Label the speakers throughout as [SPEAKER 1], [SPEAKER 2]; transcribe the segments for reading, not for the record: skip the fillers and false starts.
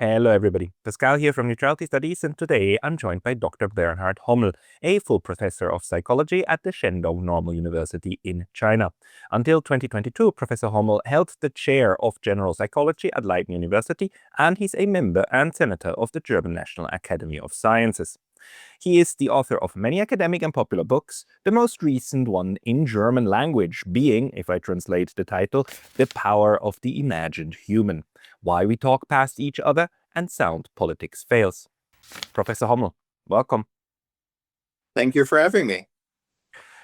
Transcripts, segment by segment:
[SPEAKER 1] Hello, everybody. Pascal here from Neutrality Studies, and today I'm joined by Dr. Bernhard Hommel, a full professor of psychology at the Shandong Normal University in China. Until 2022, Professor Hommel held the chair of general psychology at Leiden University, and he's a member and senator of the German National Academy of Sciences. He is the author of many academic and popular books, the most recent one in German language being, if I translate the title, The Power of the Imagined Human: Why We Talk Past Each Other and Sound Politics Fails. Professor Hommel, welcome.
[SPEAKER 2] Thank you for having me.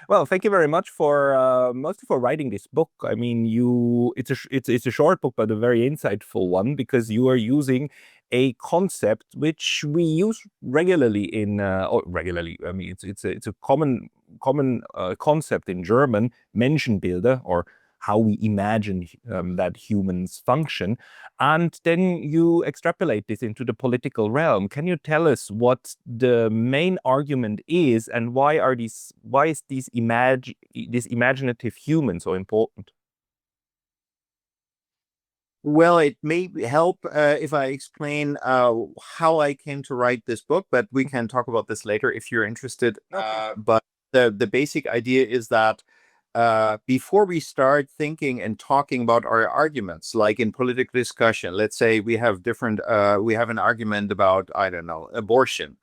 [SPEAKER 1] Well, thank you very much for mostly for writing this book. I mean, it's a short book, but a very insightful one, because you are using a concept which we use regularly regularly. I mean, it's a common concept in German, Menschenbilder, or how we imagine that humans function. And then you extrapolate this into the political realm. Can you tell us what the main argument is, and why is this imaginative human so important?
[SPEAKER 2] Well, it may help if I explain how I came to write this book, but we can talk about this later if you're interested.
[SPEAKER 1] Okay.
[SPEAKER 2] But the basic idea is that before we start thinking and talking about our arguments, like in political discussion, let's say we have an argument about, I don't know, abortion,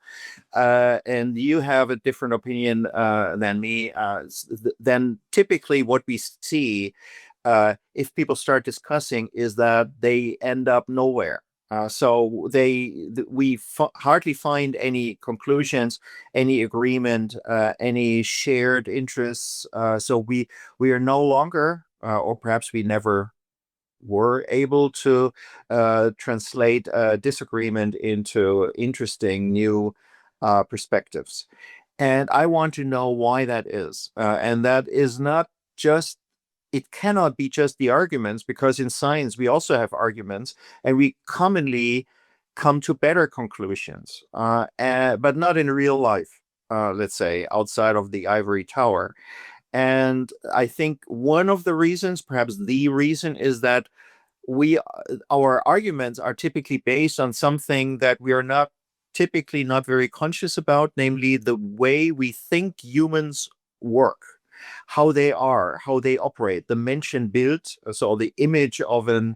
[SPEAKER 2] and you have a different opinion than me, then typically what we see, if people start discussing, is that they end up nowhere. So we hardly find any conclusions, any agreement, any shared interests. So we are no longer, or perhaps we never were able to translate disagreement into interesting new perspectives. And I want to know why that is. And that is not just, it cannot be just the arguments, because in science we also have arguments, and we commonly come to better conclusions, but not in real life, let's say, outside of the ivory tower. And I think one of the reasons, perhaps the reason, is that our arguments are typically based on something that we are not typically not very conscious about, namely the way we think humans work, how they are, how they operate, the Menschenbild, so the image of a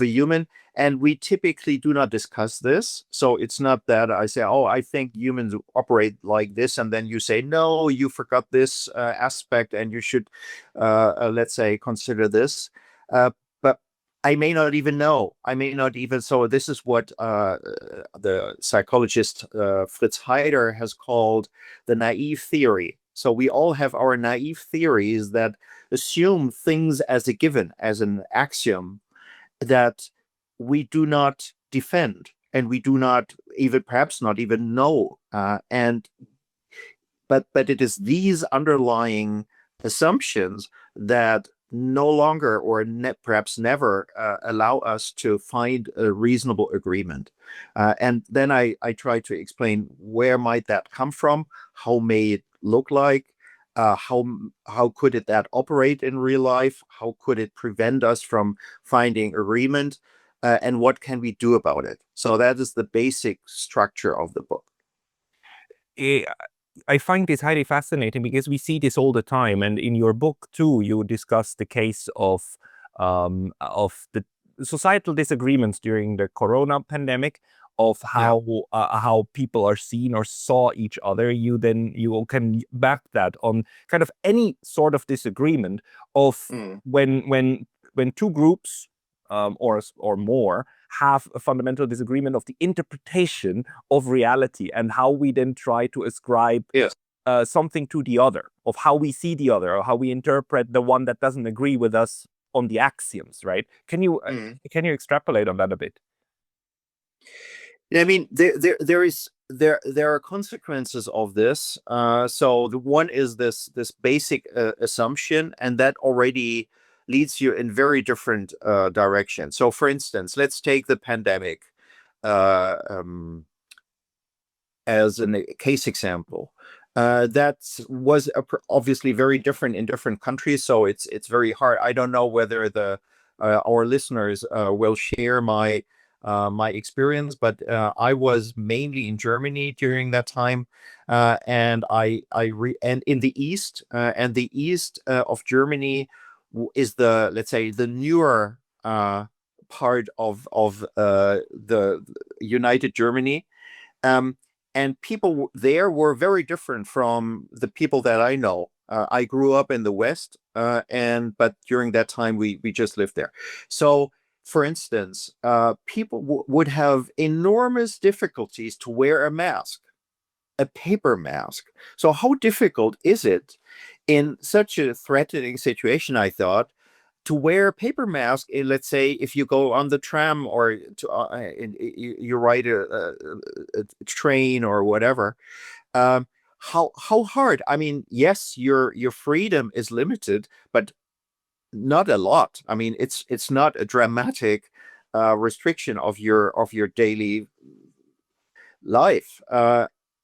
[SPEAKER 2] human. And we typically do not discuss this. So it's not that I say, oh, I think humans operate like this, and then you say, no, you forgot this aspect, and you should, let's say, consider this. But I may not even know. I may not even. So this is what the psychologist Fritz Heider has called the naive theory. So we all have our naive theories that assume things as a given, as an axiom, that we do not defend, and we do not even, perhaps not even know. But it is these underlying assumptions that no longer, or perhaps never, allow us to find a reasonable agreement. And then I try to explain where might that come from, how may it look like, how could that operate in real life, how could it prevent us from finding agreement, and what can we do about it. So that is the basic structure of the book.
[SPEAKER 1] I find this highly fascinating because we see this all the time, and in your book too, you discuss the case of the societal disagreements during the Corona pandemic, of how people are seen or saw each other. You can back that on kind of any sort of disagreement of when two groups or more have a fundamental disagreement of the interpretation of reality, and how we then try to ascribe something to the other, of how we see the other, or how we interpret the one that doesn't agree with us on the axioms, right? Can you extrapolate on that a bit?
[SPEAKER 2] I mean, there are consequences of this. So the one is this basic assumption, and that already leads you in very different directions. So, for instance, let's take the pandemic as a case example. That was obviously very different in different countries, so it's very hard. I don't know whether our listeners will share my my experience, but I was mainly in Germany during that time, and and in the east, and the east of Germany is let's say the newer part of the United Germany. Um, and people there were very different from the people that I know. I grew up in the West, but during that time we just lived there. So, for instance, people would have enormous difficulties to wear a mask, a paper mask. So, how difficult is it in such a threatening situation? I thought to wear a paper mask, let's say if you go on the tram or you ride a train or whatever, how hard? I mean, yes, your freedom is limited, but not a lot. I mean, it's not a dramatic restriction of your daily life.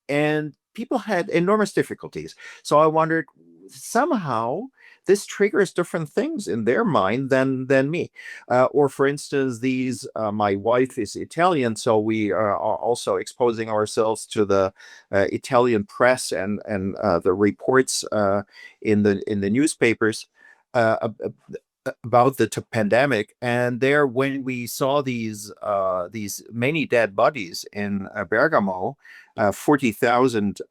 [SPEAKER 2] And people had enormous difficulties. So I wondered, somehow this triggers different things in their mind than me. Or for instance, my wife is Italian, so we are also exposing ourselves to the Italian press and the reports in the newspapers. Uh, about the pandemic, and there when we saw these many dead bodies in Bergamo, 40,000,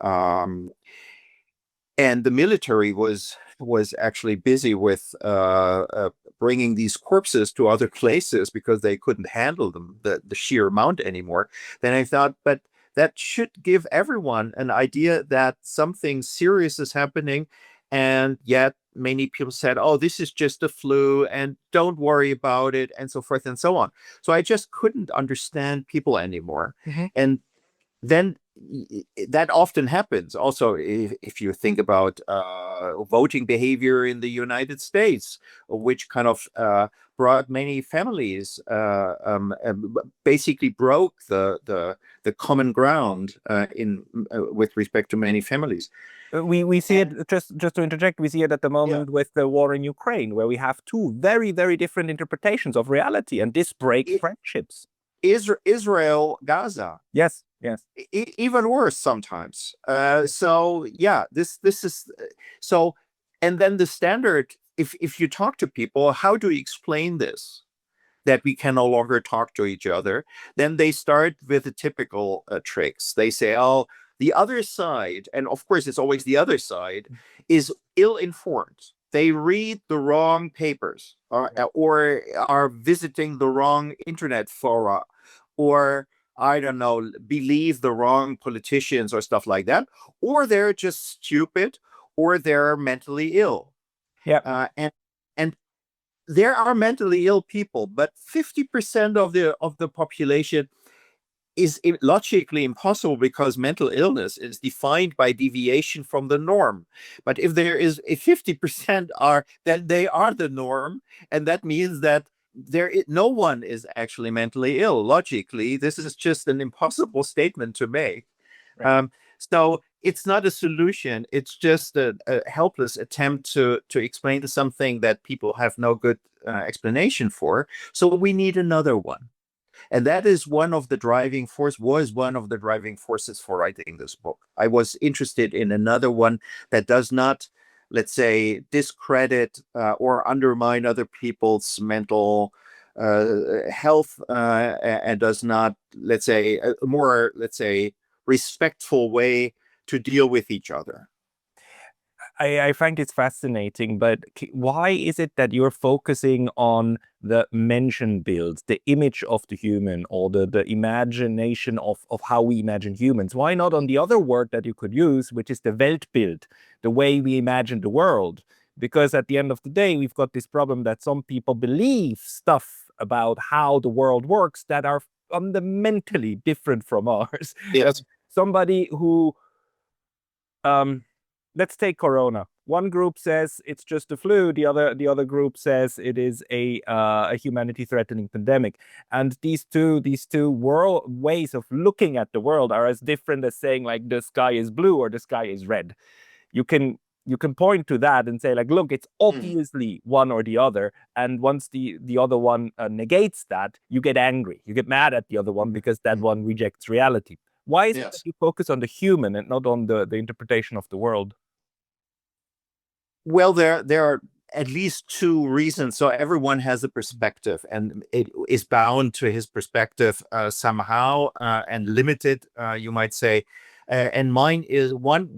[SPEAKER 2] and the military was actually busy with bringing these corpses to other places because they couldn't handle them, the sheer amount anymore. Then I thought, but that should give everyone an idea that something serious is happening, and yet many people said, oh, this is just a flu and don't worry about it, and so forth and so on. So I just couldn't understand people anymore.
[SPEAKER 1] Mm-hmm.
[SPEAKER 2] And then that often happens also if you think about voting behavior in the United States, which kind of brought many families, basically broke the common ground in with respect to many families.
[SPEAKER 1] We see it, just to interject, we see it at the moment with the war in Ukraine, where we have two very, very different interpretations of reality, and this breaks friendships.
[SPEAKER 2] Israel, Gaza.
[SPEAKER 1] Yes, yes.
[SPEAKER 2] Even worse sometimes. So yeah, this is so. And then the standard, if you talk to people, how do you explain this? That we can no longer talk to each other, then they start with the typical tricks. They say, oh, the other side, and of course it's always the other side, is ill-informed. They read the wrong papers, or are visiting the wrong internet fora, or I don't know, believe the wrong politicians or stuff like that, or they're just stupid, or they're mentally ill.
[SPEAKER 1] Yeah.
[SPEAKER 2] And there are mentally ill people, but 50% of the population is logically impossible because mental illness is defined by deviation from the norm. But if there is a 50% are, then they are the norm, and that means that no one is actually mentally ill. Logically, this is just an impossible statement to make.
[SPEAKER 1] Right.
[SPEAKER 2] So it's not a solution. It's just a helpless attempt to explain something that people have no good explanation for. So we need another one. And that is one of the driving forces for writing this book. I was interested in another one that does not, let's say, discredit or undermine other people's mental health, and does not, let's say, a more, let's say, respectful way to deal with each other.
[SPEAKER 1] I find it's fascinating, but why is it that you're focusing on the Menschenbild, the image of the human, or the imagination of how we imagine humans? Why not on the other word that you could use, which is the Weltbild, the way we imagine the world? Because at the end of the day, we've got this problem that some people believe stuff about how the world works that are fundamentally different from ours.
[SPEAKER 2] Yes.
[SPEAKER 1] Somebody who let's take Corona. One group says it's just a flu. The other group says it is a humanity-threatening pandemic. And these two world ways of looking at the world are as different as saying like the sky is blue or the sky is red. You can you can point to that and say, like, look, it's obviously one or the other. And once the other one negates that, you get angry. You get mad at the other one because that one rejects reality. Why is it that you focus on the human and not on the interpretation of the world?
[SPEAKER 2] Well, there are at least two reasons. So everyone has a perspective, and it is bound to his perspective somehow, and limited, you might say. And mine is one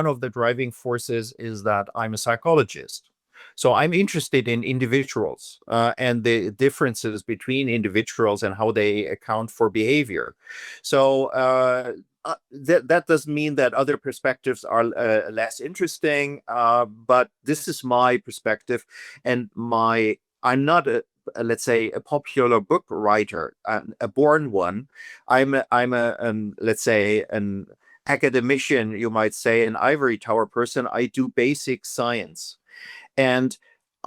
[SPEAKER 2] of the driving forces is that I'm a psychologist. So I'm interested in individuals and the differences between individuals and how they account for behavior. So that doesn't mean that other perspectives are less interesting, but this is my perspective, and I'm not let's say a popular book writer, a born one. I'm a let's say an academician, you might say, an ivory tower person. I do basic science. And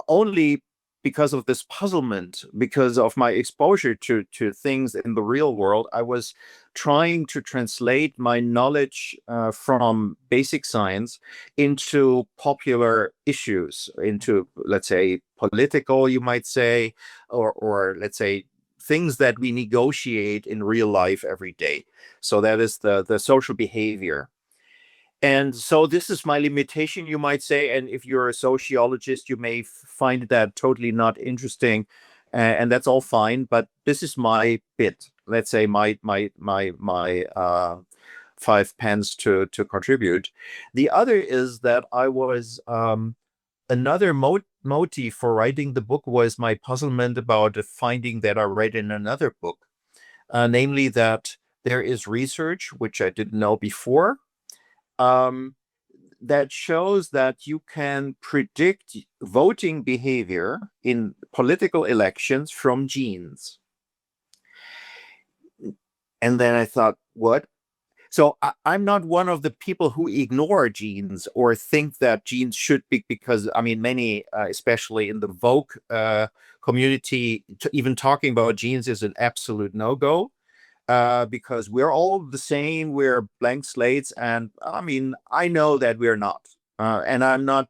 [SPEAKER 2] only because of this puzzlement, because of my exposure to things in the real world, I was trying to translate my knowledge from basic science into popular issues, into, let's say, political, you might say, or let's say, things that we negotiate in real life every day. So that is the social behavior. And so this is my limitation, you might say. And if you're a sociologist, you may find that totally not interesting, and that's all fine. But this is my bit. Let's say my 5 pence to contribute. The other is that I was another motive for writing the book was my puzzlement about a finding that I read in another book, namely that there is research which I didn't know before, that shows that you can predict voting behavior in political elections from genes. And then I thought, what? So I'm not one of the people who ignore genes or think that genes should be, because I mean, many, especially in the woke community, even talking about genes is an absolute no-go. Because we're all the same, we're blank slates, and I mean, I know that we're not, and I'm not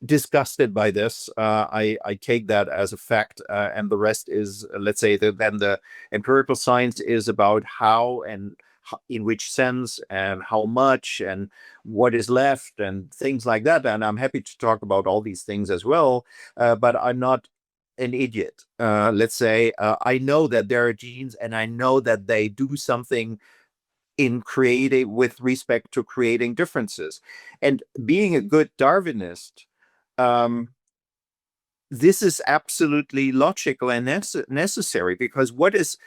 [SPEAKER 2] disgusted by this. I take that as a fact, and the rest is, let's say, then the empirical science is about how and in which sense and how much and what is left and things like that. And I'm happy to talk about all these things as well, but I'm not an idiot. Let's say I know that there are genes, and I know that they do something in creating with respect to creating differences. And being a good Darwinist, um, this is absolutely logical and necessary, because what is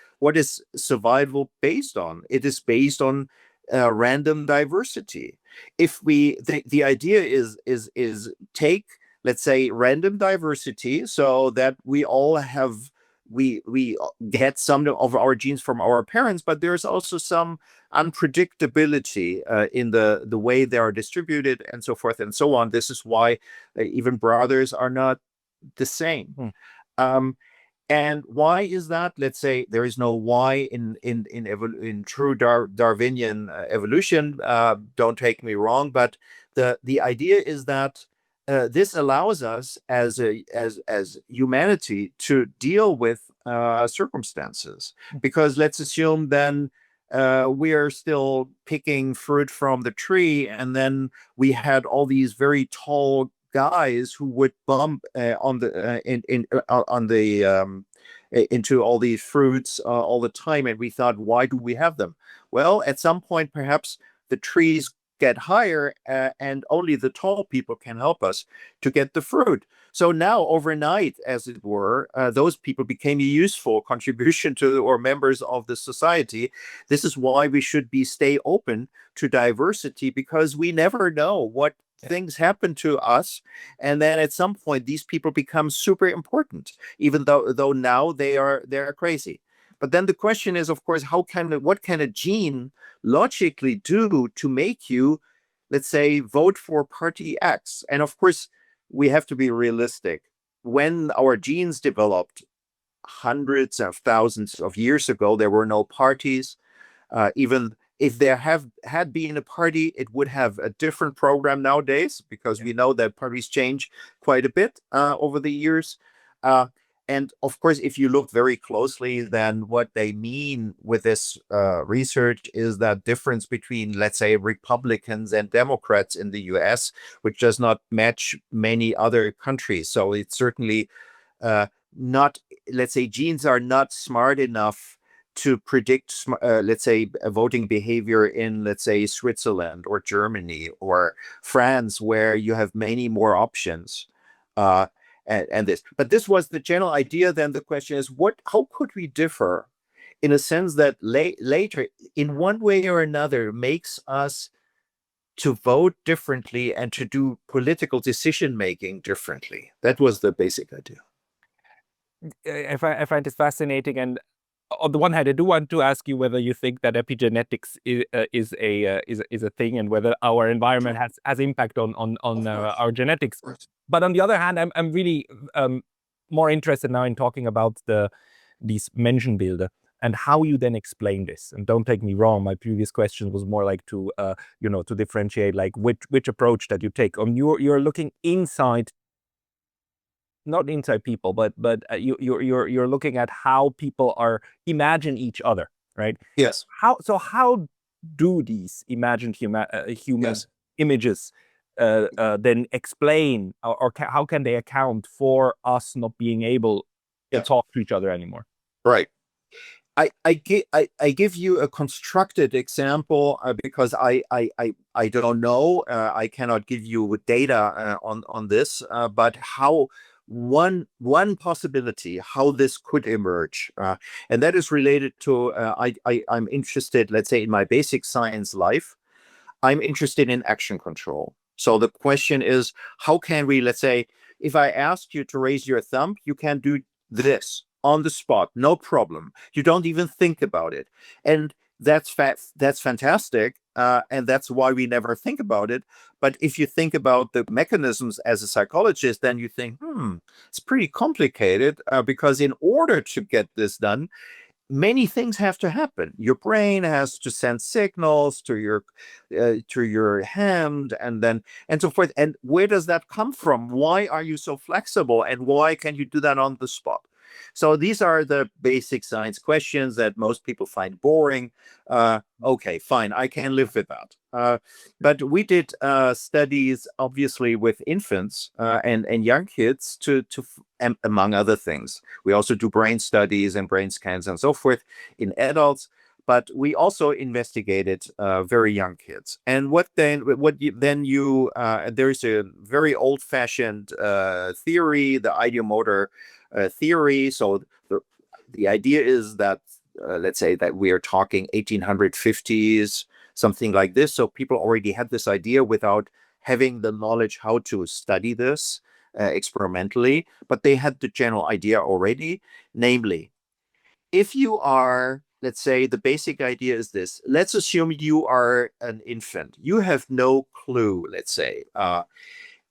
[SPEAKER 2] survival based on? It is based on random diversity. If the idea is take, let's say, random diversity, so that we all have we get some of our genes from our parents, but there's also some unpredictability in the way they are distributed and so forth and so on. This is why even brothers are not the same. And why is that? Let's say there is no why in true Darwinian evolution. Don't take me wrong, but the idea is that this allows us as humanity to deal with circumstances. Because let's assume then we are still picking fruit from the tree, and then we had all these very tall guys who would bump on the into all these fruits all the time, and we thought, why do we have them? Well, at some point, perhaps the trees get higher, and only the tall people can help us to get the fruit. So now, overnight, as it were, those people became a useful contribution to or members of the society. This is why we should stay open to diversity, because we never know what things happen to us, and then at some point these people become super important, even though now they're crazy. But then the question is, of course, what can a gene logically do to make you, let's say, vote for party X? And of course, we have to be realistic. When our genes developed hundreds of thousands of years ago, there were no parties. Even if there had been a party, it would have a different program nowadays, because we know that parties change quite a bit over the years. And of course, if you look very closely, then what they mean with this research is that difference between, let's say, Republicans and Democrats in the US, which does not match many other countries. So it's certainly not, let's say, genes are not smart enough to predict, let's say, voting behavior in, let's say, Switzerland or Germany or France, where you have many more options. And this, but this was the general idea. Then the question is, how could we differ in a sense that later, in one way or another, makes us to vote differently and to do political decision making differently? That was the basic idea.
[SPEAKER 1] I find this fascinating, and on the one hand, I do want to ask you whether you think that epigenetics is a thing, and whether our environment has impact on our genetics. But on the other hand, I'm really more interested now in talking about these Menschenbilder and how you then explain this. And don't take me wrong, my previous question was more like to to differentiate like which approach that you take. You're looking inside. Not inside people, but you're looking at how people imagine each other, right?
[SPEAKER 2] Yes.
[SPEAKER 1] How do these imagined human
[SPEAKER 2] Yes.
[SPEAKER 1] images then explain, or how can they account for us not being able to talk to each other anymore?
[SPEAKER 2] Right. I give you a constructed example because I don't know. I cannot give you data on this, but how one possibility how this could emerge, and that is related to I'm interested, let's say, in my basic science life. I'm interested in action control. So the question is, how can we, let's say, if I ask you to raise your thumb, you can do this on the spot, no problem. You don't even think about it. And that's fantastic. And that's why we never think about it. But if you think about the mechanisms as a psychologist, then you think, it's pretty complicated, because in order to get this done, many things have to happen. Your brain has to send signals to your hand, and so forth. And where does that come from? Why are you so flexible, and why can you do that on the spot? So these are the basic science questions that most people find boring. Okay, fine, I can live with that. But we did studies, obviously, with infants and young kids among other things. We also do brain studies and brain scans and so forth in adults. But we also investigated very young kids. And there's a very old-fashioned theory, the Ideomotor theory. So the idea is that, let's say that we are talking 1850s, something like this. So people already had this idea without having the knowledge how to study this experimentally, but they had the general idea already. Namely, if you are, let's say, the basic idea is this. Let's assume you are an infant. You have no clue, let's say.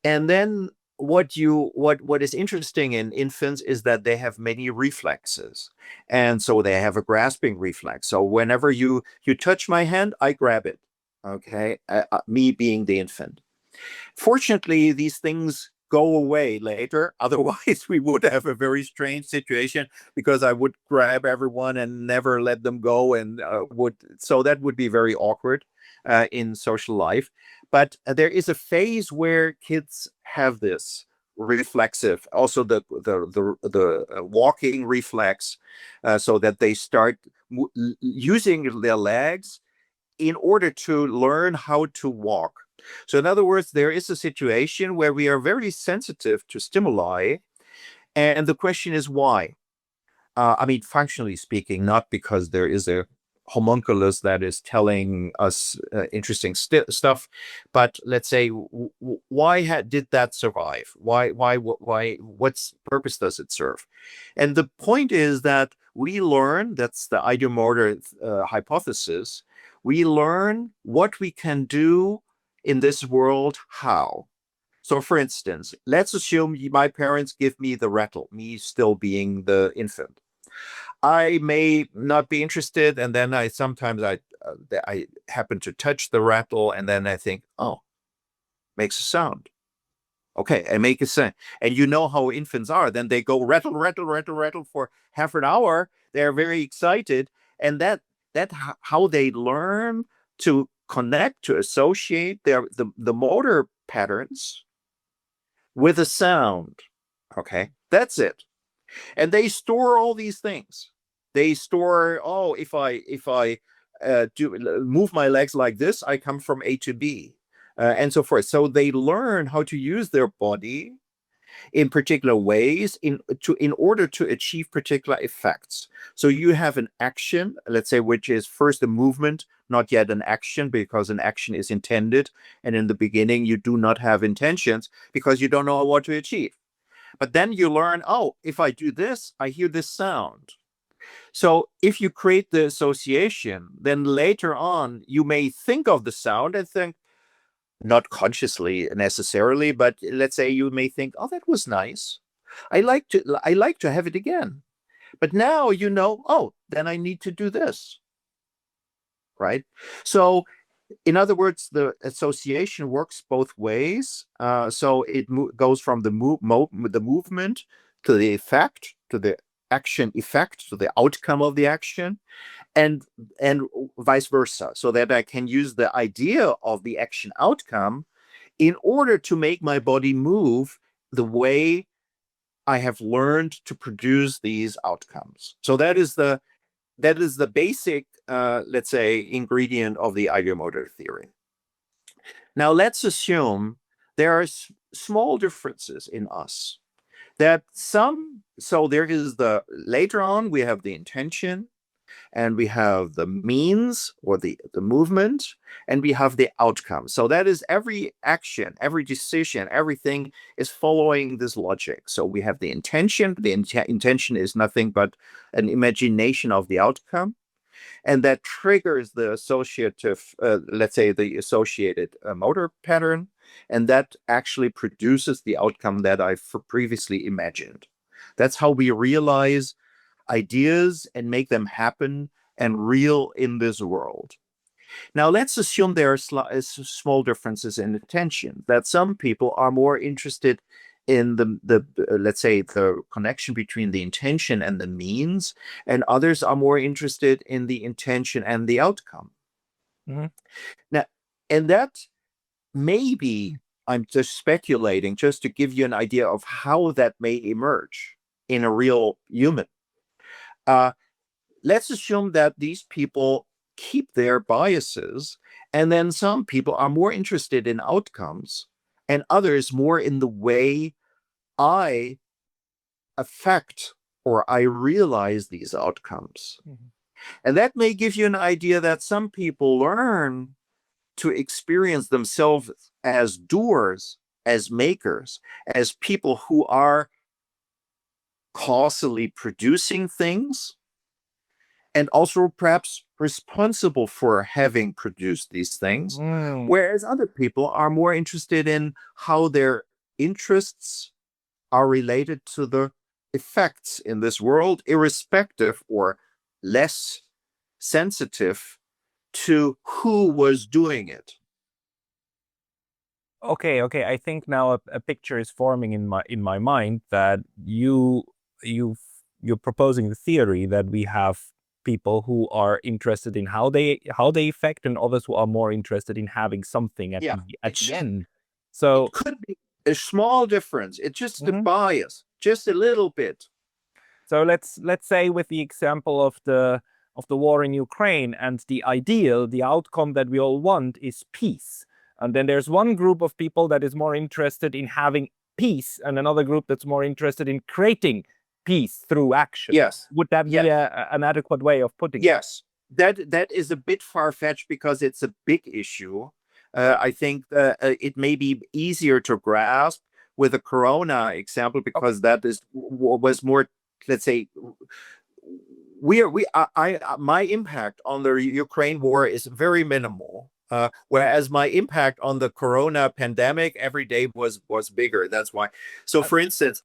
[SPEAKER 2] And then what is interesting in infants is that they have many reflexes. And so they have a grasping reflex. So whenever you touch my hand, I grab it. Okay. Me being the infant. Fortunately, these things go away later. Otherwise, we would have a very strange situation, because I would grab everyone and never let them go, and so that would be very awkward in social life. But there is a phase where kids have this reflexive, also the walking reflex, so that they start using their legs in order to learn how to walk. So in other words, there is a situation where we are very sensitive to stimuli, and the question is why? I mean, functionally speaking, not because there is a homunculus that is telling us interesting stuff, but let's say, why did that survive? Why? What purpose does it serve? And the point is that we learn, that's the ideomotor hypothesis, we learn what we can do in this world, how. So for instance, let's assume my parents give me the rattle, me still being the infant. I may not be interested, and then I happen to touch the rattle, and then I think, oh, makes a sound. Okay, I make a sound. And you know how infants are. Then they go rattle, rattle, rattle, rattle for half an hour. They're very excited. And that how they learn to connect, to associate the motor patterns with a sound. Okay, that's it. And they store all these things. They store, oh, if I do move my legs like this, I come from A to B, and so forth. So they learn how to use their body in particular ways in order to achieve particular effects. So you have an action, let's say, which is first a movement, not yet an action, because an action is intended, and in the beginning you do not have intentions because you don't know what to achieve. But then you learn, oh, if I do this, I hear this sound. So if you create the association, then later on you may think of the sound and think, not consciously necessarily, but let's say you may think, oh, that was nice. I like to have it again. But now you know, oh, then I need to do this. Right? So in other words, the association works both ways. So it goes from the movement to the effect, to the action effect, to the outcome of the action, and vice versa, so that I can use the idea of the action outcome in order to make my body move the way I have learned to produce these outcomes. So that is the basic, let's say, ingredient of the ideomotor theory. Now let's assume there are small differences in us. So there is later on we have the intention, and we have the means or the movement, and we have the outcome. So that is every action, every decision, everything is following this logic. So we have the intention. The intention is nothing but an imagination of the outcome, and that triggers the associative, let's say, the associated motor pattern, and that actually produces the outcome that I previously imagined. That's how we realize ideas and make them happen and real in this world. Now, let's assume there are small differences in attention, that some people are more interested in let's say, the connection between the intention and the means, and others are more interested in the intention and the outcome. Mm-hmm. Now, and that maybe, I'm just speculating, just to give you an idea of how that may emerge in a real human. Let's assume that these people keep their biases, and then some people are more interested in outcomes, and others more in the way I affect or I realize these outcomes. Mm-hmm. And that may give you an idea that some people learn to experience themselves as doers, as makers, as people who are causally producing things, and also perhaps responsible for having produced these things, whereas other people are more interested in how their interests are related to the effects in this world, irrespective or less sensitive to who was doing it.
[SPEAKER 1] Okay. I think now a picture is forming in my mind that you're proposing the theory that we have people who are interested in how they affect, and others who are more interested in having something at the end. So
[SPEAKER 2] it could be a small difference. It's just the bias, just a little bit.
[SPEAKER 1] So let's say, with the example of the war in Ukraine, and the outcome that we all want is peace. And then there's one group of people that is more interested in having peace, and another group that's more interested in creating peace through action.
[SPEAKER 2] Yes.
[SPEAKER 1] Would that be an adequate way of putting it?
[SPEAKER 2] Yes. That is a bit far-fetched because it's a big issue. I think it may be easier to grasp with a Corona example, because that was more, let's say, my impact on the Ukraine war is very minimal. Whereas my impact on the Corona pandemic every day was bigger. That's why. So, for instance,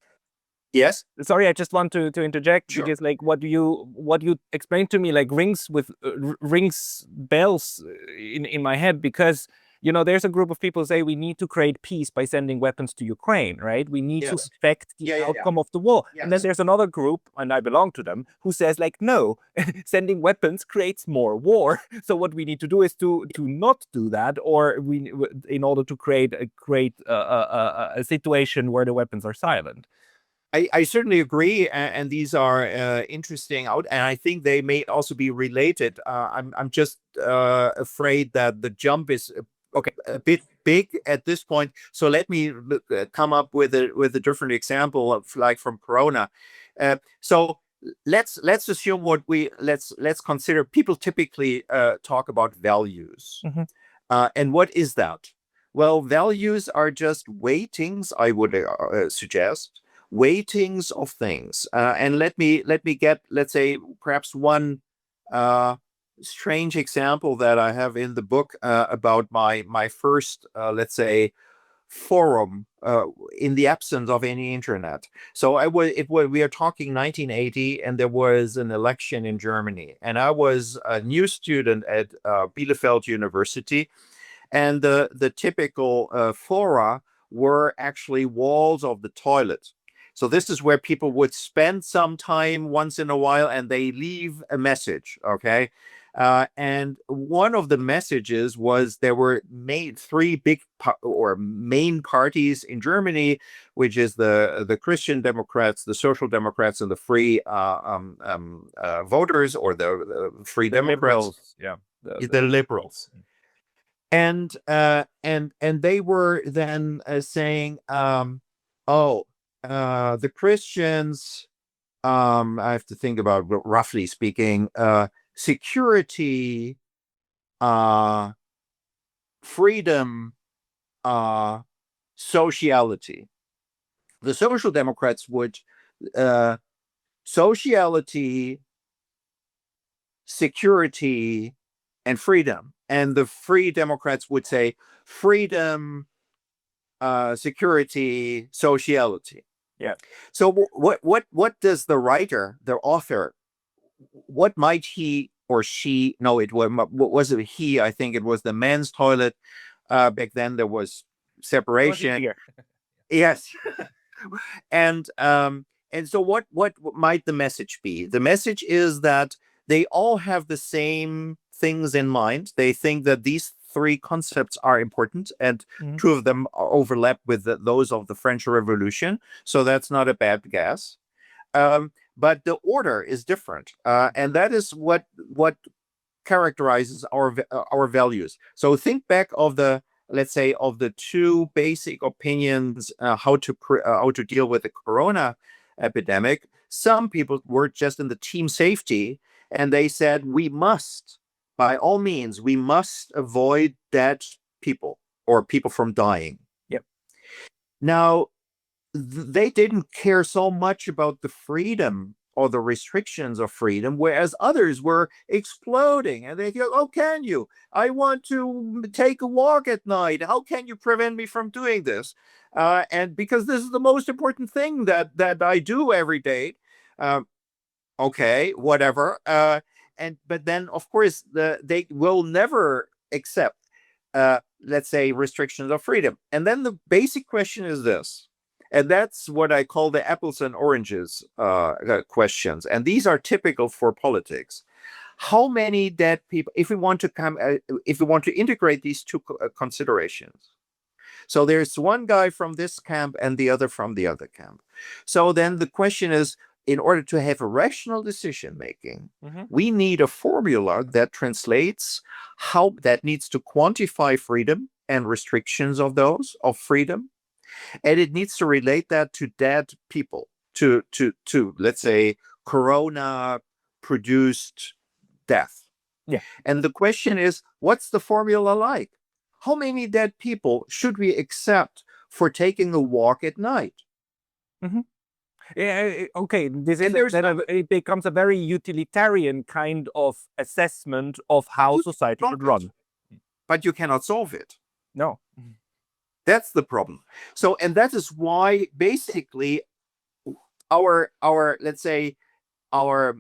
[SPEAKER 2] Yes.
[SPEAKER 1] Sorry, I just want to interject,
[SPEAKER 2] Sure.
[SPEAKER 1] because like what you explained to me like rings bells in my head, because there's a group of people say we need to create peace by sending weapons to Ukraine, right? We need to
[SPEAKER 2] Yes.
[SPEAKER 1] affect the
[SPEAKER 2] Yeah.
[SPEAKER 1] outcome of the war. And then
[SPEAKER 2] Yes.
[SPEAKER 1] there's another group, and I belong to them, who says like, no, sending weapons creates more war. So what we need to do is to not do that, or in order to create a situation where the weapons are silent.
[SPEAKER 2] I certainly agree, and these are interesting out, and I think they may also be related. I'm just afraid that the jump is a bit big at this point. So let me come up with a different example of like from Corona. So let's assume let's consider people typically talk about values, and what is that? Well, values are just weightings, I would suggest weightings of things. And let me get, let's say, perhaps one strange example that I have in the book about my first, let's say, forum in the absence of any internet. So we are talking 1980, and there was an election in Germany, and I was a new student at Bielefeld University, and the typical fora were actually walls of the toilet. So this is where people would spend some time once in a while, and they leave a message. Okay. And one of the messages was there were three big or main parties in Germany, which is the Christian Democrats, the Social Democrats, and the Free Voters, or the Free
[SPEAKER 1] The
[SPEAKER 2] Democrats.
[SPEAKER 1] liberals, yeah.
[SPEAKER 2] The liberals. And they were then saying, the Christians, I have to think about, roughly speaking, security, freedom, sociality. The Social Democrats would sociality, security, and freedom. And the Free Democrats would say freedom, security, sociality.
[SPEAKER 1] Yeah.
[SPEAKER 2] So what does the writer, the author, what might he or she? No, what was it? He, I think it was the men's toilet. Back then there was separation. Yes. And so what might the message be? The message is that they all have the same things in mind. They think that these three concepts are important, and two of them overlap with those of the French Revolution. So that's not a bad guess. But the order is different, and that is what characterizes our values. So think back of the, let's say, of the two basic opinions how to deal with the Corona epidemic. Some people were just in the team safety, and they said we must, by all means, we must avoid dead people or people from dying.
[SPEAKER 1] Yep.
[SPEAKER 2] Now, they didn't care so much about the freedom or the restrictions of freedom, whereas others were exploding, and they go, "Oh, can you? I want to take a walk at night. How can you prevent me from doing this?" And because this is the most important thing that I do every day. Okay, whatever. But then, of course, they will never accept, let's say, restrictions of freedom. And then the basic question is this. And that's what I call the apples and oranges questions. And these are typical for politics. How many dead people, if we want to integrate these two considerations. So there's one guy from this camp and the other from the other camp. So then the question is, in order to have a rational decision making, we need a formula that translates how that needs to quantify freedom and restrictions of freedom. And it needs to relate that to dead people, to let's say, Corona produced death.
[SPEAKER 1] Yeah.
[SPEAKER 2] And the question is, what's the formula like? How many dead people should we accept for taking a walk at night?
[SPEAKER 1] Yeah, okay. It becomes a very utilitarian kind of assessment of how society should run.
[SPEAKER 2] But you cannot solve it.
[SPEAKER 1] No.
[SPEAKER 2] That's the problem. So, and that is why basically our let's say our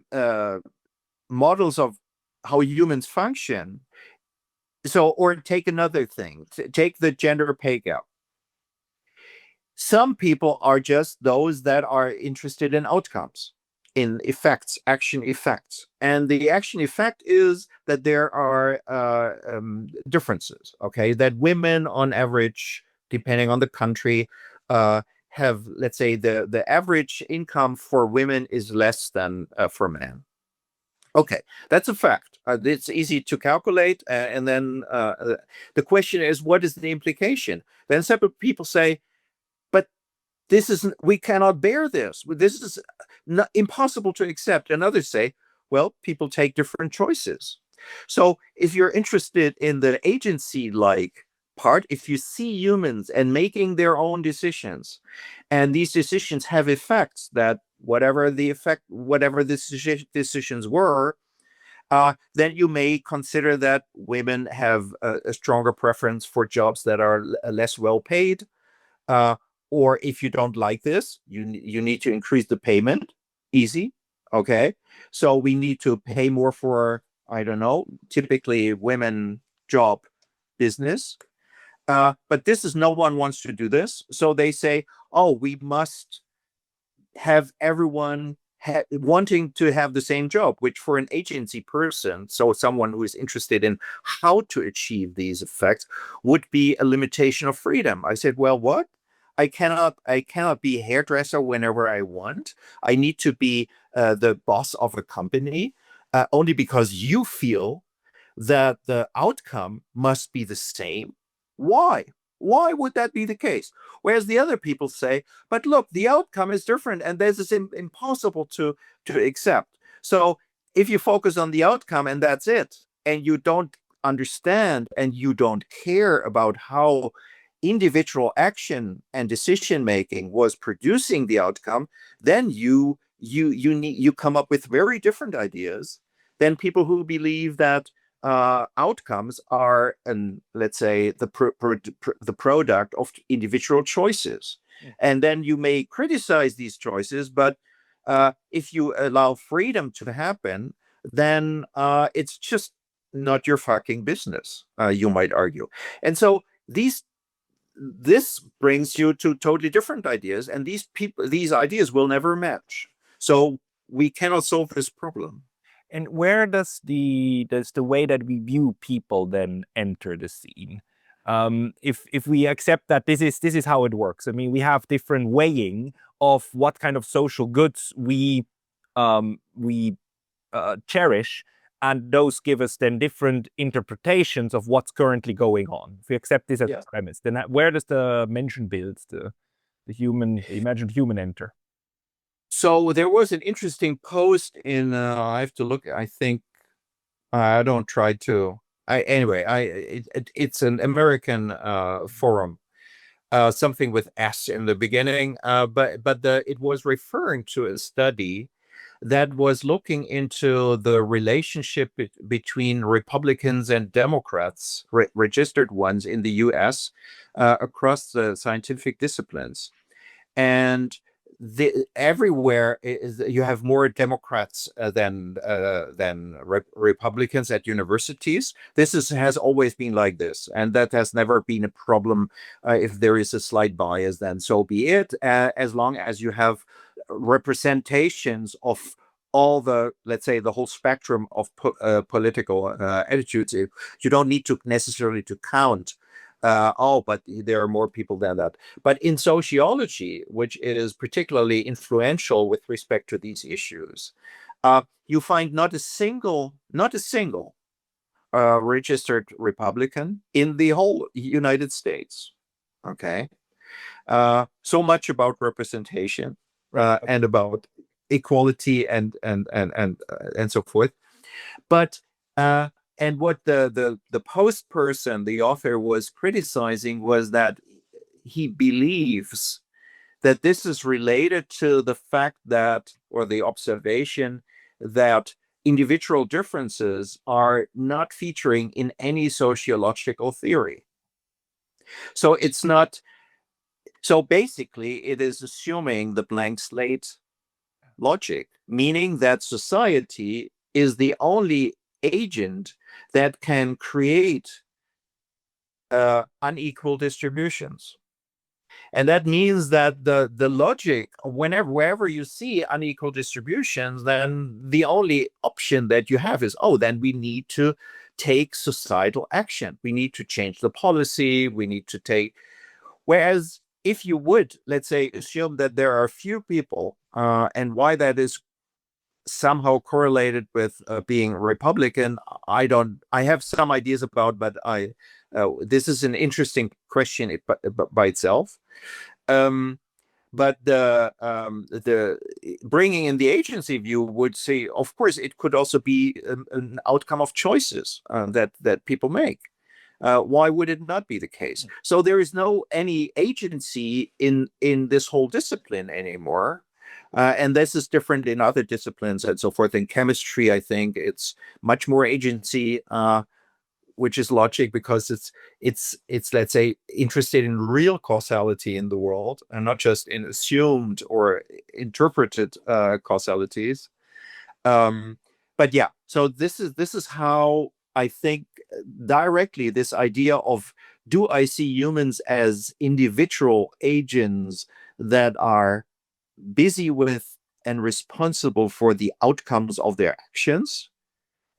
[SPEAKER 2] models of how humans function. So, or take another thing, take the gender pay gap. Some people are just those that are interested in outcomes, in effects, action effects. And the action effect is that there are differences, okay? That women on average, depending on the country, have, let's say, the average income for women is less than for men. Okay, that's a fact. It's easy to calculate. And then the question is, what is the implication? Then several people say, but this isn't, we cannot bear this. This is not, impossible to accept. And others say, well, people take different choices. So if you're interested in the agency like part, if you see humans and making their own decisions, and these decisions have effects that whatever the effect, whatever the decisions were, then you may consider that women have a stronger preference for jobs that are less well paid. Uh, or if you don't like this, you need to increase the payment. Easy. Okay. So we need to pay more for, I don't know, typically women job business. But this is, no one wants to do this. So they say, oh, we must have everyone wanting to have the same job, which for an agency person, so someone who is interested in how to achieve these effects, would be a limitation of freedom. I said, well, what? I cannot be a hairdresser whenever I want. I need to be the boss of a company only because you feel that the outcome must be the same. Why? Why would that be the case? Whereas the other people say, but look, the outcome is different and this is impossible to accept. So if you focus on the outcome and that's it, and you don't understand and you don't care about how individual action and decision making was producing the outcome, then you come up with very different ideas than people who believe that outcomes are, and let's say, the product of individual choices. And then you may criticize these choices, but if you allow freedom to happen, then it's just not your fucking business, you might argue. And so this brings you to totally different ideas, and these ideas will never match. So we cannot solve this problem.
[SPEAKER 1] And where does the way that we view people then enter the scene? If we accept that this is how it works, I mean, we have different weighing of what kind of social goods we cherish, and those give us then different interpretations of what's currently going on. If we accept this as a premise, then where does the Menschenbild, the imagined human, enter?
[SPEAKER 2] So there was an interesting post in I have to look, I think I don't try to it's an American forum, something with S in the beginning, but it was referring to a study that was looking into the relationship between Republicans and Democrats, registered ones in the US, across the scientific disciplines. And everywhere you have more Democrats than Republicans at universities. This has always been like this, and that has never been a problem. If there is a slight bias, then so be it. As long as you have representations of all the, let's say, the whole spectrum of political attitudes, you don't need to necessarily to count. But there are more people than that. But in sociology, which is particularly influential with respect to these issues, you find not a single registered Republican in the whole United States. Okay, so much about representation and about equality and so forth. But and what the post person, the author, was criticizing was that he believes that this is related to the fact that, or the observation that individual differences are not featuring in any sociological theory. So it's not, so basically it is assuming the blank slate logic, meaning that society is the only agent that can create unequal distributions. And that means that the logic, wherever you see unequal distributions, then the only option that you have is, oh, then we need to take societal action. We need to change the policy. We need to take. Whereas if you would, let's say, assume that there are few people, and why that is somehow correlated with being Republican, I have some ideas about, but this is an interesting question by itself. But the bringing in the agency view would say, of course, it could also be an outcome of choices that people make. Why would it not be the case? So there is no any agency in this whole discipline anymore. And this is different in other disciplines and so forth. In chemistry, I think it's much more agency, which is logic, because it's let's say interested in real causality in the world and not just in assumed or interpreted causalities. But yeah, so this is how I think directly this idea of, do I see humans as individual agents that are busy with and responsible for the outcomes of their actions?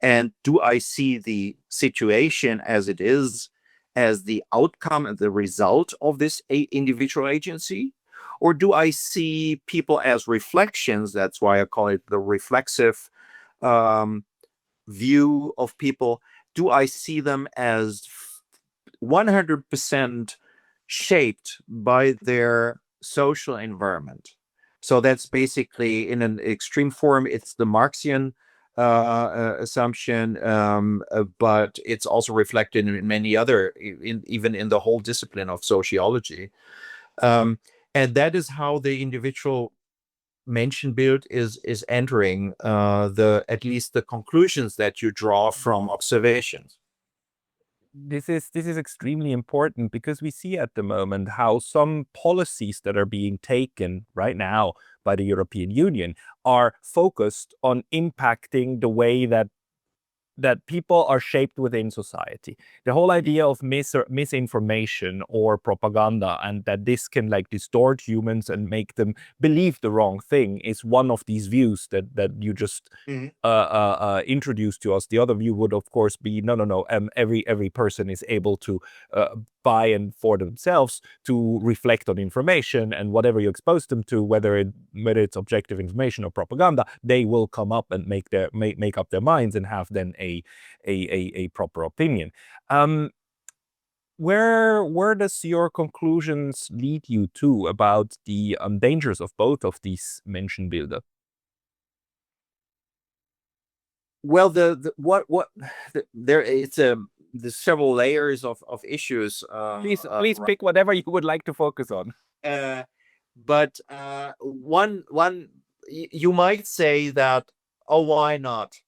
[SPEAKER 2] And do I see the situation as it is, as the outcome and the result of this individual agency? Or do I see people as reflections? That's why I call it the reflexive view of people. Do I see them as 100% shaped by their social environment? So that's basically, in an extreme form, it's the Marxian assumption, but it's also reflected in many other, even in the whole discipline of sociology. And that is how the individual Menschenbild is entering at least the conclusions that you draw from observations.
[SPEAKER 1] This is extremely important, because we see at the moment how some policies that are being taken right now by the European Union are focused on impacting the way that people are shaped within society. The whole idea of misinformation or propaganda, and that this can like distort humans and make them believe the wrong thing, is one of these views that you just introduced to us. The other view would, of course, be no. Every person is able to by and for themselves to reflect on information, and whatever you expose them to, whether it's objective information or propaganda, they will come up and make up their minds and have then a proper opinion. Where does your conclusions lead you to about the dangers of both of these Menschenbilder?
[SPEAKER 2] Well, there's several layers of issues.
[SPEAKER 1] Please pick whatever you would like to focus on.
[SPEAKER 2] But one you might say that, oh, why not?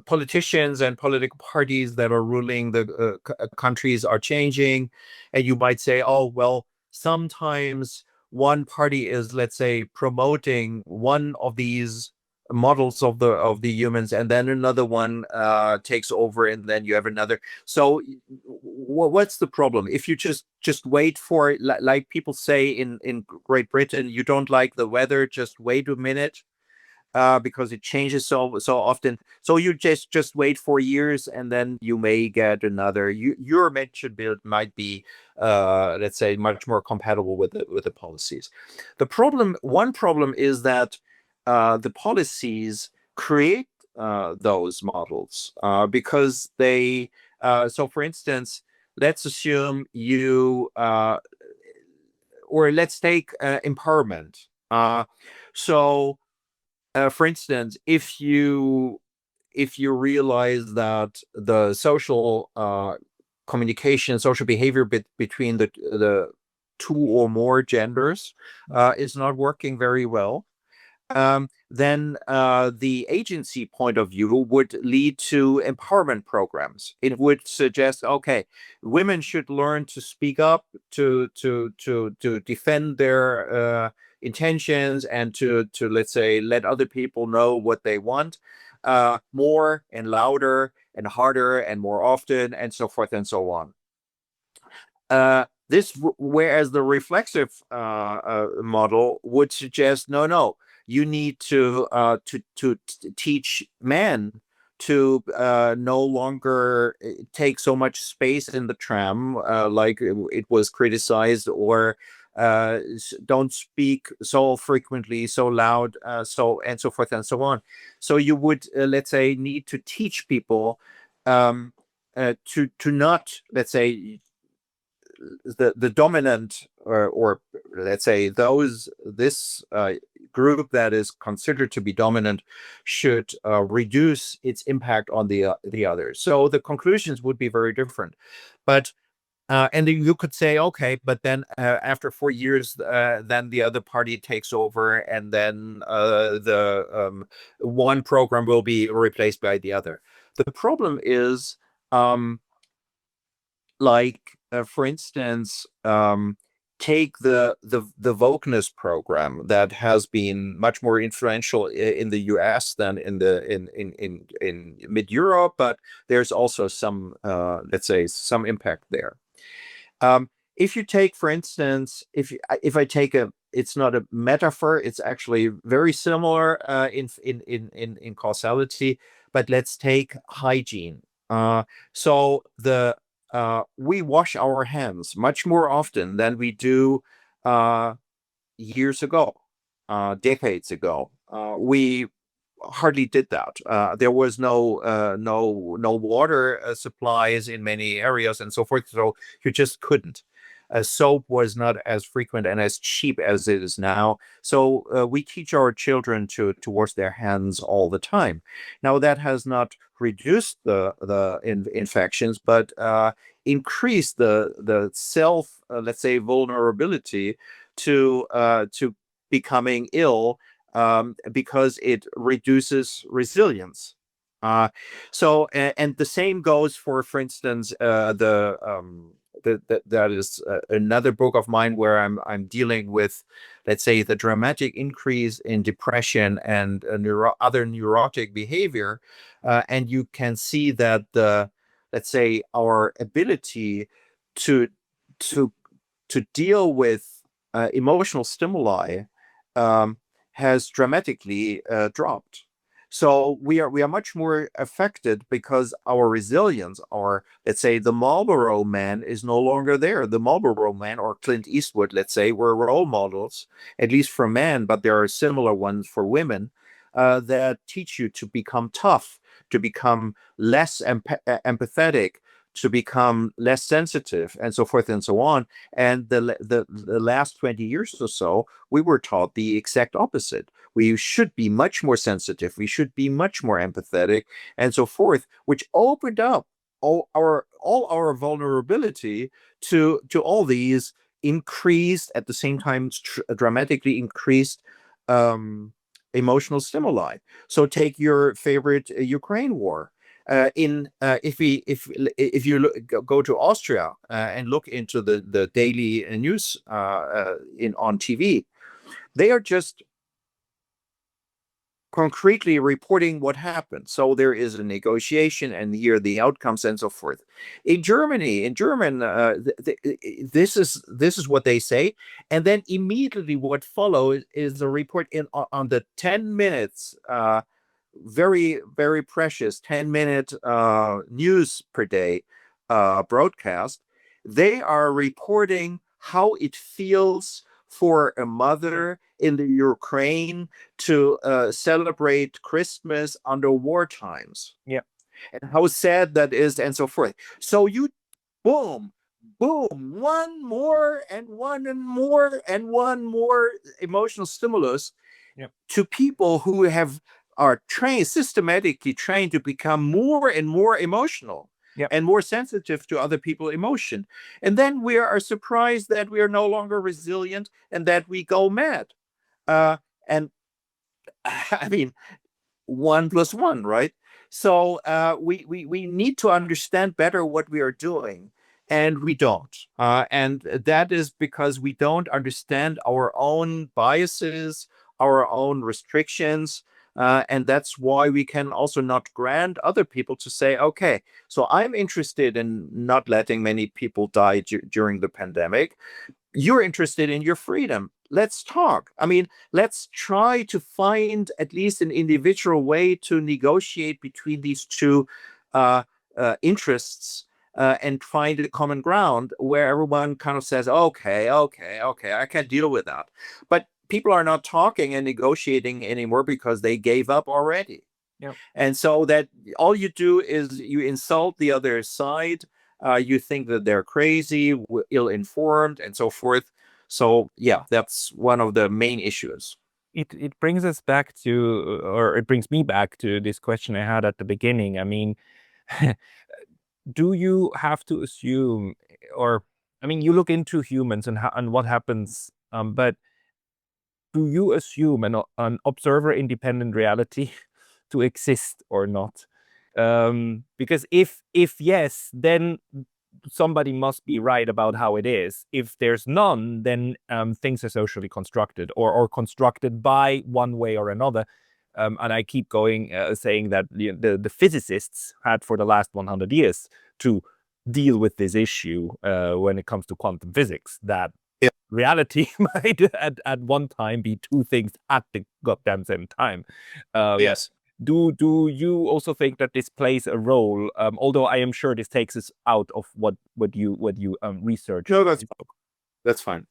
[SPEAKER 2] Politicians and political parties that are ruling the countries are changing, and you might say, oh, well, sometimes one party is, let's say, promoting one of these models of the humans, and then another one takes over, and then you have another. So what's the problem if you just wait for, like people say in Great Britain, you don't like the weather, just wait a minute, because it changes so often. So you just wait for years, and then you may get another. Your Menschenbild might be, let's say, much more compatible with the policies. One problem is that the policies create those models because they. So, for instance, let's assume or let's take empowerment. So. For instance, if you realize that the social communication, social behavior between the two or more genders is not working very well, then the agency point of view would lead to empowerment programs. It would suggest, okay, women should learn to speak up, to defend their intentions and to let's say let other people know what they want more and louder and harder and more often and so forth and so on. Whereas the reflexive model would suggest, no, you need to teach men to no longer take so much space in the tram, like it was criticized, or don't speak so frequently, so loud, so and so forth and so on. So you would, let's say, need to teach people to not, let's say, the dominant or let's say this group that is considered to be dominant should reduce its impact on the others. So the conclusions would be very different. But and you could say, okay, but then after 4 years, then the other party takes over, and then the one program will be replaced by the other. The problem is, like for instance, take the wokeness program that has been much more influential in the US than in mid Europe, but there's also some let's say some impact there. If you take, for instance, if I take it's not a metaphor, it's actually very similar in causality, but let's take hygiene. So we wash our hands much more often than we do years ago, decades ago. We hardly did that. There was no water supplies in many areas and so forth, so you just couldn't. Soap was not as frequent and as cheap as it is now. So we teach our children to wash their hands all the time. Now that has not reduced the infections, but increased the self, let's say, vulnerability to becoming ill, because it reduces resilience. And the same goes for instance, that is another book of mine where I'm dealing with, let's say, the dramatic increase in depression and other neurotic behavior, and you can see that let's say our ability to to to deal with emotional stimuli um, has dramatically dropped. So we are much more affected because our resilience, or let's say the Marlboro Man, is no longer there. The Marlboro Man or Clint Eastwood, let's say, were role models, at least for men, but there are similar ones for women that teach you to become tough, to become less empathetic, to become less sensitive, and so forth and so on. And the last 20 years or so, we were taught the exact opposite. We should be much more sensitive. We should be much more empathetic, and so forth, which opened up all our vulnerability to all these increased, at the same time, dramatically increased emotional stimuli. So take your favorite Ukraine war. If you go to Austria and look into the daily news on TV, they are just concretely reporting what happened. So there is a negotiation, and here are the outcomes, and so forth. In German, this is what they say, and then immediately what follows is a report on the 10 minutes. Very, very precious 10-minute news per day broadcast. They are reporting how it feels for a mother in the Ukraine to celebrate Christmas under war times.
[SPEAKER 1] Yeah.
[SPEAKER 2] And how sad that is, and so forth. So you, boom, boom, one more and one and more and one more emotional stimulus to people who are systematically trained to become more and more emotional and more sensitive to other people's emotion. And then we are surprised that we are no longer resilient and that we go mad. And I mean, 1+1, right? So we need to understand better what we are doing. and we don't. And that is because we don't understand our own biases, our own restrictions. And that's why we can also not grant other people to say, okay, so I'm interested in not letting many people die during the pandemic. You're interested in your freedom. Let's talk. I mean, let's try to find at least an individual way to negotiate between these two uh, interests and find a common ground where everyone kind of says, okay, I can deal with that. But people are not talking and negotiating anymore because they gave up already.
[SPEAKER 1] Yeah.
[SPEAKER 2] And so that all you do is you insult the other side. You think that they're crazy, ill-informed, and so forth. So yeah, that's one of the main issues.
[SPEAKER 1] It brings us back to, or it brings me back to this question I had at the beginning. I mean, do you have to assume, or I mean, you look into humans and what happens, but do you assume an observer independent reality to exist or not? Because if yes, then somebody must be right about how it is. If there's none, then things are socially constructed or constructed by one way or another. And I keep going saying that the physicists had for the last 100 years to deal with this issue when it comes to quantum physics, that reality might at one time be two things at the goddamn same time.
[SPEAKER 2] Yes.
[SPEAKER 1] Do you also think that this plays a role? Although I am sure this takes us out of what you research.
[SPEAKER 2] No, that's fine.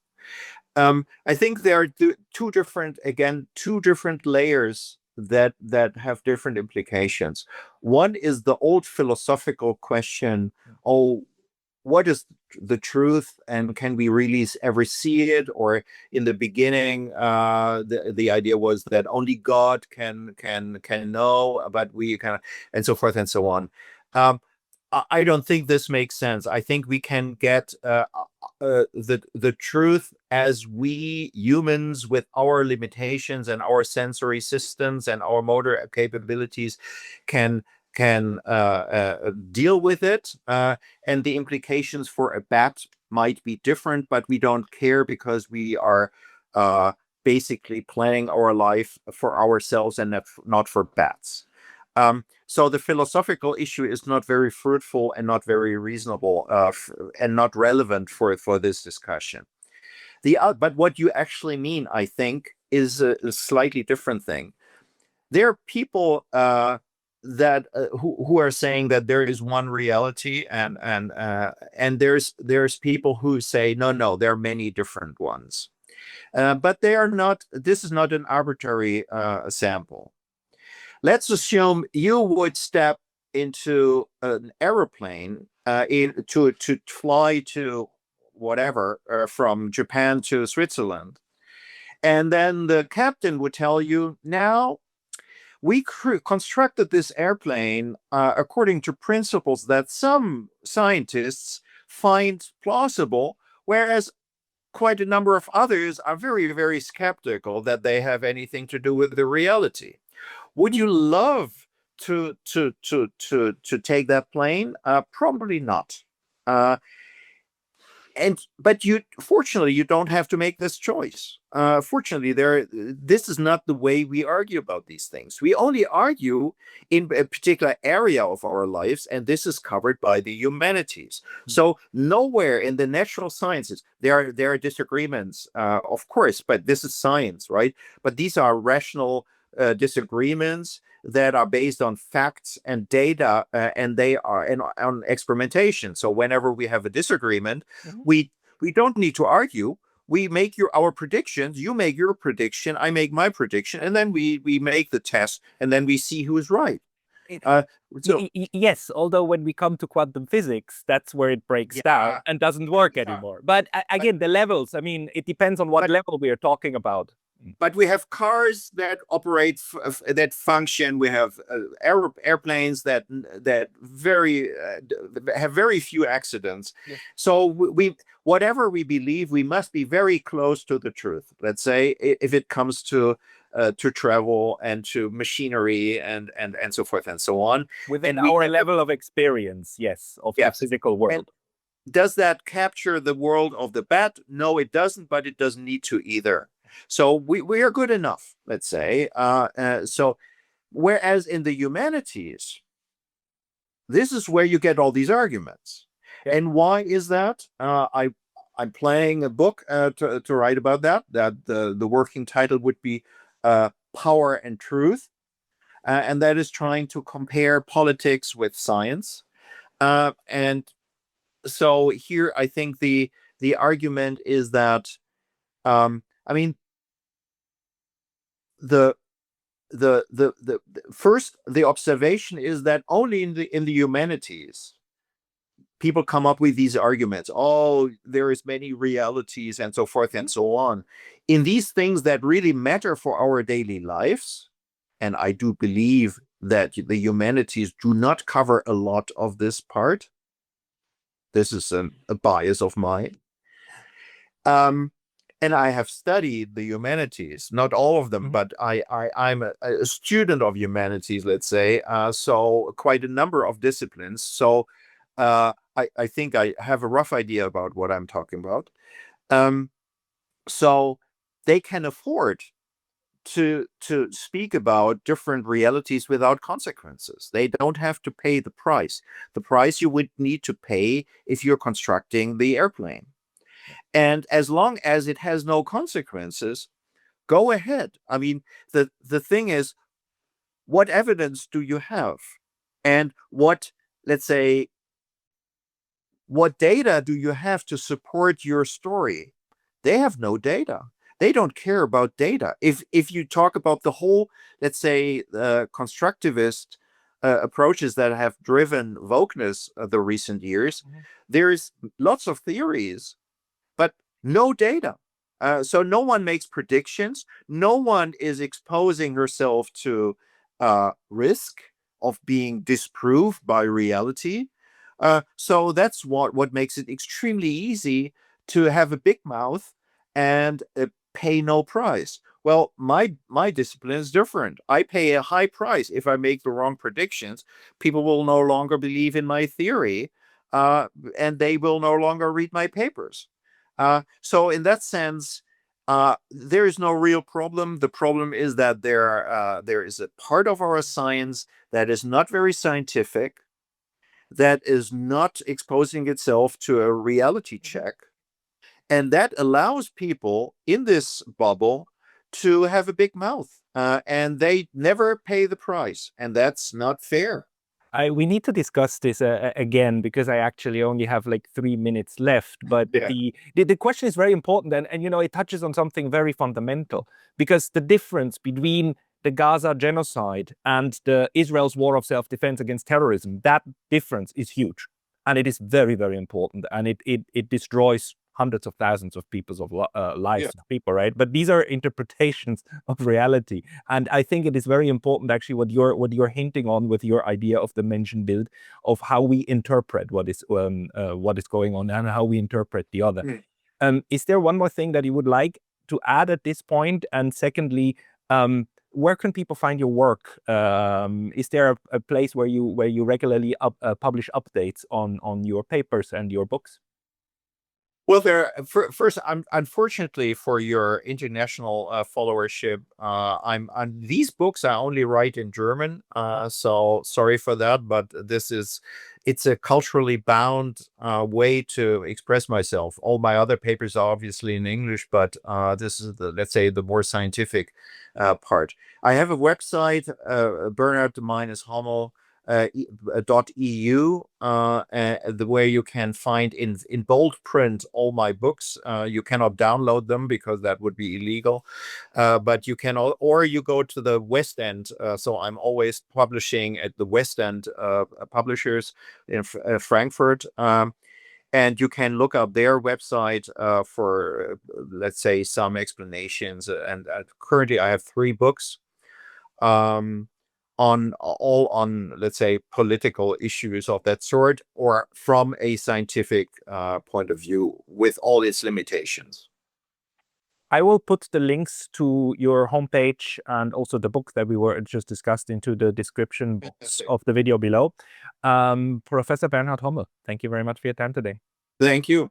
[SPEAKER 2] I think there are two different layers that have different implications. One is the old philosophical question: oh, what is the truth, and can we really ever see it? Or in the beginning, the idea was that only God can know, but we kind of, and so forth and so on. I don't think this makes sense. I think we can get the truth as we humans, with our limitations and our sensory systems and our motor capabilities, can deal with it. And the implications for a bat might be different, but we don't care because we are basically planning our life for ourselves and not for bats. So the philosophical issue is not very fruitful and not very reasonable and not relevant for this discussion. But what you actually mean, I think, is a slightly different thing. There are people that who are saying that there is one reality, and there's people who say no, there are many different ones, but they are not. This is not an arbitrary sample. Let's assume you would step into an aeroplane to fly to whatever from Japan to Switzerland, and then the captain would tell you, now we constructed this airplane according to principles that some scientists find plausible, whereas quite a number of others are very, very skeptical that they have anything to do with the reality. Would you love to take that plane? Probably not. But fortunately, you don't have to make this choice. Fortunately, this is not the way we argue about these things. We only argue in a particular area of our lives, and this is covered by the humanities. So nowhere in the natural sciences there are disagreements, of course, but this is science, right? But these are rational disagreements that are based on facts and data, and they are on experimentation. So whenever we have a disagreement, we don't need to argue. We make our predictions. You make your prediction. I make my prediction, and then we make the test, and then we see who is right.
[SPEAKER 1] Yes, although when we come to quantum physics, that's where it breaks down and doesn't work anymore. But again, the levels, I mean, it depends on what level we are talking about.
[SPEAKER 2] But we have cars that operate, that function. We have airplanes that have very few accidents. Yes. So whatever we believe, we must be very close to the truth. Let's say if it comes to travel and to machinery and so forth and so on.
[SPEAKER 1] Within our level of experience, yes, of the physical world.
[SPEAKER 2] does that capture the world of the bad? No, it doesn't, but it doesn't need to either. So we are good enough, let's say. So whereas in the humanities, this is where you get all these arguments.
[SPEAKER 1] Yeah.
[SPEAKER 2] And why is that? I'm planning a book to write about that. That the working title would be Power and Truth, and that is trying to compare politics with science. And so here, I think the argument is that I mean the the first the observation is that only in the humanities people come up with these arguments. Oh, there is many realities and so forth and so on. In these things that really matter for our daily lives, and I do believe that the humanities do not cover a lot of this part. This is a bias of mine. And I have studied the humanities, not all of them, but I'm a student of humanities, let's say, so quite a number of disciplines. So I think I have a rough idea about what I'm talking about. So they can afford to speak about different realities without consequences. They don't have to pay the price you would need to pay if you're constructing the airplane. And as long as it has no consequences, go ahead. I mean, the thing is, what evidence do you have? And what, let's say, what data do you have to support your story? They have no data. They don't care about data. If you talk about the whole, let's say, constructivist approaches that have driven wokeness the recent years, there's lots of theories, but no data. So no one makes predictions. No one is exposing herself to risk of being disproved by reality. So that's what makes it extremely easy to have a big mouth and pay no price. Well, my discipline is different. I pay a high price if I make the wrong predictions. People will no longer believe in my theory, and they will no longer read my papers. So in that sense, there is no real problem. The problem is that there is a part of our science that is not very scientific, that is not exposing itself to a reality check, and that allows people in this bubble to have a big mouth, and they never pay the price, and that's not fair.
[SPEAKER 1] We need to discuss this again, because I actually only have like 3 minutes left. But the question is very important, and it touches on something very fundamental, because the difference between the Gaza genocide and the Israel's war of self-defense against terrorism, that difference is huge, and it is very, very important, and it destroys hundreds of thousands of people's lives of people, right? But these are interpretations of reality, and I think it is very important, actually, what you're hinting on with your idea of the Menschenbild, of how we interpret what is going on and how we interpret the other. Is there one more thing that you would like to add at this point? And secondly, where can people find your work? Is there a place where you regularly publish updates on your papers and your books?
[SPEAKER 2] Well, first, unfortunately for your international followership, I'm on these books. I only write in German, so sorry for that. But it's a culturally bound way to express myself. All my other papers are obviously in English, but this is let's say, the more scientific part. I have a website, Bernhard-Hommel. .eu, the way you can find in bold print all my books. You cannot download them because that would be illegal, but you can, or you go to the West End. So I'm always publishing at the West End publishers in Frankfurt. And you can look up their website for, let's say, some explanations. And currently I have 3 books. On let's say, political issues of that sort, or from a scientific point of view, with all its limitations.
[SPEAKER 1] I will put the links to your homepage and also the book that we were just discussed into the description box of the video below. Professor Bernhard Hommel, thank you very much for your time today.
[SPEAKER 2] Thank you.